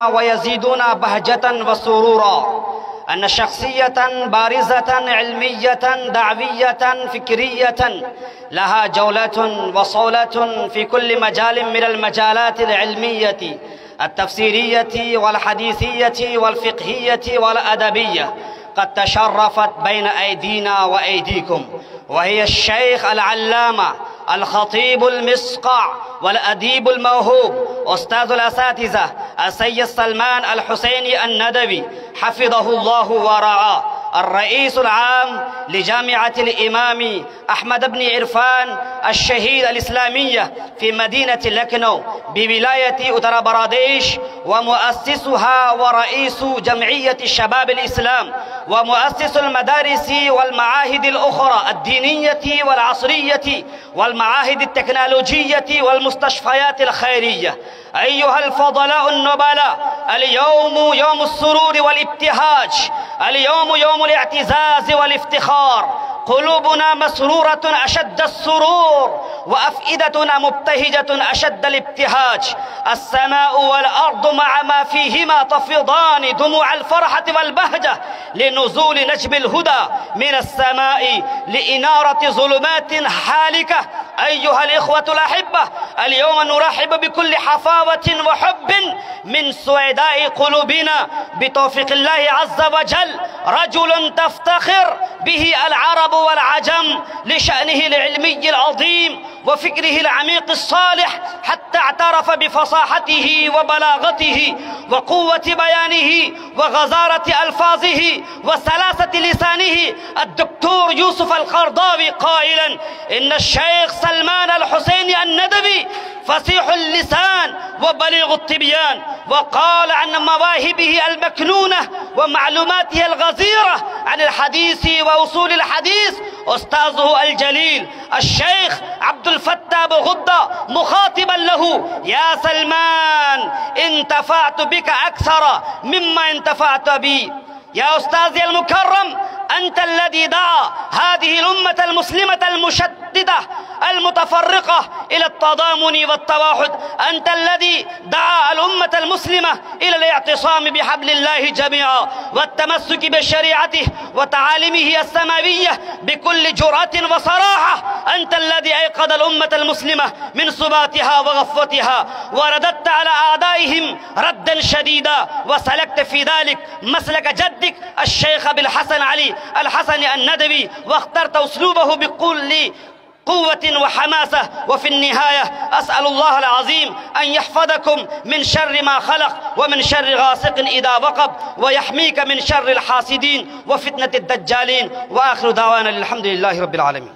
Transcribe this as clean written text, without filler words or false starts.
ويزيدون بهجة وسرورا أن شخصية بارزة علمية دعوية فكرية لها جولة وصولة في كل مجال من المجالات العلمية التفسيرية والحديثية والفقهية والأدبية قد تشرفت بين أيدينا وأيديكم، وهي الشيخ العلامة الخطيب المصقع والأديب الموهوب أستاذ الأساتذة السيد سلمان الحسيني الندوي حفظه الله ورعاه، الرئيس العام لجامعة الإمام أحمد بن عرفان الشهيد الإسلامية في مدينة لكنو بولاية أتر براديش، ومؤسسها ورئيس جمعية الشباب الإسلام ومؤسس المدارس والمعاهد الأخرى الدينية والعصرية والمعاهد التكنولوجية والمستشفيات الخيرية. أيها الفضلاء النبلاء، اليوم يوم السرور والابتهاج، اليوم يوم الاعتزاز والافتخار، قلوبنا مسرورة أشد السرور وأفئدتنا مبتهجة أشد الابتهاج، السماء والأرض مع ما فيهما تفيضان دموع الفرحة والبهجة لنزول نجم الهدى من السماء لإنارة ظلمات حالكة. أيها الإخوة الأحبة، اليوم نرحب بكل حفاوة وحب من سعداء قلوبنا بتوفيق الله عز وجل رجل تفتخر به العرب والعجم لشأنه العلمي العظيم وفكره العميق الصالح، حتى اعترف بفصاحته وبلاغته وقوة بيانه وغزارة ألفاظه وسلاسة لسانه الدكتور يوسف القرضاوي قائلا إن الشيخ سلمان الحسيني الندوي فصيح اللسان وبليغ التبيان، وقال عن مواهبه المكنونة ومعلوماته الغزيرة عن الحديث وأصول الحديث أستاذه الجليل الشيخ عبد الفتاح بغدة مخاطبا له: يا سلمان انتفعت بك أكثر مما انتفعت بي. يا أستاذي المكرم، أنت الذي دعا هذه الأمة المسلمة المشددة المتفرقة إلى التضامن والتوحد، أنت الذي دعا الأمة المسلمة إلى الاعتصام بحبل الله جميعا والتمسك بشريعته وتعاليمه السماوية بكل جرأة وصراحة. أنت الذي أيقظ الأمة المسلمة من سباتها وغفوتها ورددت على أعدائهم ردا شديدا، وسلكت في ذلك مسلك جدك الشيخ أبي الحسن علي الحسني الندوي، واخترت أسلوبه بكل قوة وحماسة. وفي النهاية أسأل الله العظيم أن يحفظكم من شر ما خلق ومن شر غاسق إذا وقب، ويحميك من شر الحاسدين وفتنة الدجالين. وآخر دعوانا الحمد لله رب العالمين.